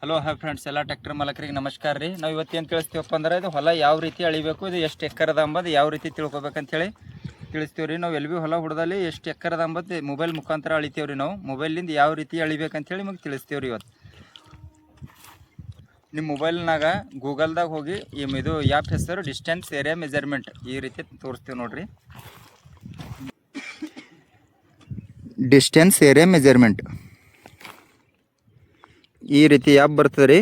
Hello hi friends, ಎಲ್ಲ tractor ಮಾಲಕರಿಗೆ ನಮಸ್ಕಾರ ರೀ. ನಾವು ಇವತ್ತೇನು ತಿಳಿಸ್ತೀವಪ್ಪ ಅಂದ್ರೆ ಇದು ಹೊಲ ಯಾವ ರೀತಿ ಅಳಿಬೇಕು, ಇದು ಎಷ್ಟು ಎಕ್ಕರದ ಅಂಬದು ಯಾವ ರೀತಿ ತಿಳ್ಕೊಬೇಕಂತೇಳಿ ತಿಳಿಸ್ತೀವಿ ರೀ. ನಾವು ಎಲ್ಲಿ ಭೀ ಹೊಲ ಹುಡ್ದಲ್ಲಿ ಎಷ್ಟು ಎಕ್ಕರದ ಅಂಬದು ಮೊಬೈಲ್ ಮುಖಾಂತರ ಅಳಿತೀವಿ ರೀ. ನಾವು ಮೊಬೈಲಿಂದ ಯಾವ ರೀತಿ ಅಳಿಬೇಕಂತೇಳಿ ನಿಮಗೆ ತಿಳಿಸ್ತೀವಿ ರೀ. ಇವತ್ತು ನಿಮ್ಮ ಮೊಬೈಲ್ನಾಗ ಗೂಗಲ್ದಾಗ ಹೋಗಿ ಇದು ಆ್ಯಪ್ ಹೆಸರು ಡಿಸ್ಟೆನ್ಸ್ ಏರಿಯಾ ಮೆಜರ್ಮೆಂಟ್ ಈ ರೀತಿ ತೋರಿಸ್ತೀವಿ ನೋಡಿರಿ. ಡಿಸ್ಟೆನ್ಸ್ ಏರಿಯಾ ಮೆಜರ್ಮೆಂಟ್ ಈ ರೀತಿ ಆ್ಯಪ್ ಬರ್ತದೆ ರೀ.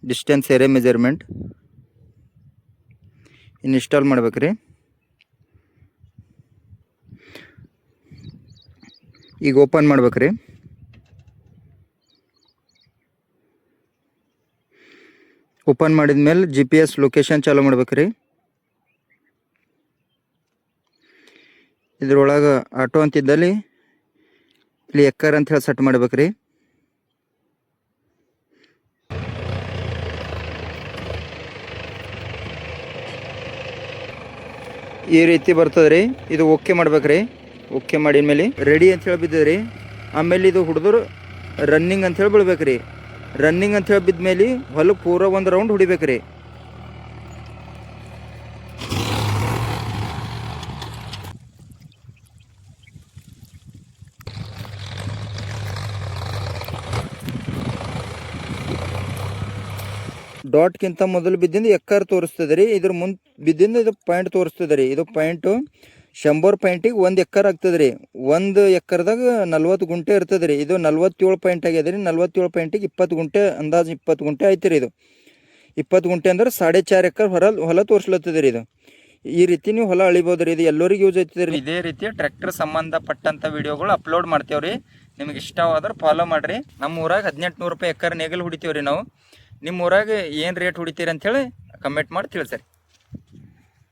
ಡಿಸ್ಟೆನ್ಸ್ ಏರಿಯಾ ಮೆಜರ್ಮೆಂಟ್ ಇನ್ಸ್ಟಾಲ್ ಮಾಡ್ಬೇಕು ರೀ. ಈಗ ಓಪನ್ ಮಾಡ್ಬೇಕು ರೀ. ಓಪನ್ ಮಾಡಿದ ಮೇಲೆ GPS ಲೊಕೇಶನ್ ಚಾಲೂ ಮಾಡ್ಬೇಕು ರೀ. ಇದ್ರೊಳಗೆ ಆಟೋ ಅಂತಿದ್ದಲ್ಲಿ ಇಲ್ಲಿ ಎಕ್ಕರ್ ಅಂತ ಹೇಳಿ ಸೆಟ್ ಮಾಡ್ಬೇಕು ರೀ. ಈ ರೀತಿ ಬರ್ತದೆ ರೀ. ಇದು ಓಕೆ ಮಾಡ್ಬೇಕ್ರಿ. ಓಕೆ ಮಾಡಿದ ಮೇಲೆ ರೆಡಿ ಅಂತ ಹೇಳಿ ಬಿದ್ದದೆ ರೀ. ಆಮೇಲೆ ಇದು ಹುಡಿದ್ರು ರನ್ನಿಂಗ್ ಅಂತ ಹೇಳಿ ಬಿಡ್ಬೇಕು ರೀ. ರನ್ನಿಂಗ್ ಅಂತ ಹೇಳಿ ಬಿದ್ಮೇಲೆ ಹೊಲಕ್ಕೆ ಪೂರ ಒಂದು ರೌಂಡ್ ಹೊಡಿಬೇಕು ರೀ. ಡಾಟ್ಗಿಂತ ಮೊದಲು ಬಿದ್ದಿಂದ ಎಕ್ಕರ್ ತೋರಿಸ್ತದೆ ರೀ. ಇದ್ರ ಮುಂದೆ ಬಿದ್ದಿಂದ ಇದು ಪಾಯಿಂಟ್ ತೋರಿಸ್ತದೆ ರೀ. ಇದು ಪಾಯಿಂಟು 100 ಪಾಯಿಂಟಿಗೆ 1 ಎಕ್ಕರ್ ಆಗ್ತದೆ ರೀ. 1 ಎಕ್ಕರ್ದಾಗ 40 ಗುಂಟೆ ಇರ್ತದೆ ರೀ. ಇದು 47 ಪಾಯಿಂಟ್ ಆಗ್ಯದ ರೀ. 47 ಪಾಯಿಂಟಿಗೆ 20 ಗುಂಟೆ, ಅಂದಾಜು 20 ಗುಂಟೆ ಆಯ್ತು ರೀ. ಇದು 20 ಗುಂಟೆ ಅಂದ್ರೆ 4.5 ಎಕ್ಕರ್ ಹೊಲ ತೋರಿಸ್ಲತ್ತದ ರೀ. ಇದು ಈ ರೀತಿ ನೀವು ಹೊಲ ಅಳಿಬೋದು ರೀ. ಇದು ಎಲ್ಲರಿಗೂ ಯೂಸ್ ಆಗ್ತದೆ ರೀ. ಇದೇ ರೀತಿ ಟ್ರ್ಯಾಕ್ಟರ್ ಸಂಬಂಧಪಟ್ಟಂಥ ವಿಡಿಯೋಗಳು ಅಪ್ಲೋಡ್ ಮಾಡ್ತೇವೆ ರೀ. ನಿಮಗೆ ಇಷ್ಟವಾದ್ರೆ ಫಾಲೋ ಮಾಡಿರಿ. ನಮ್ಮ ಊರಾಗ 1800 ರೂಪಾಯಿ ಎಕ್ಕರ್ ನೇಗಲ್ ಹೊಡಿತೀವಿ ರೀ ನಾವು. ನಿಮ್ಮ ಊರಾಗ ಏನು ರೇಟ್ ಹೊಡಿತೀರಿ ಅಂಥೇಳಿ ಕಮೆಂಟ್ ಮಾಡಿ ತಿಳಿಸ್ರಿ.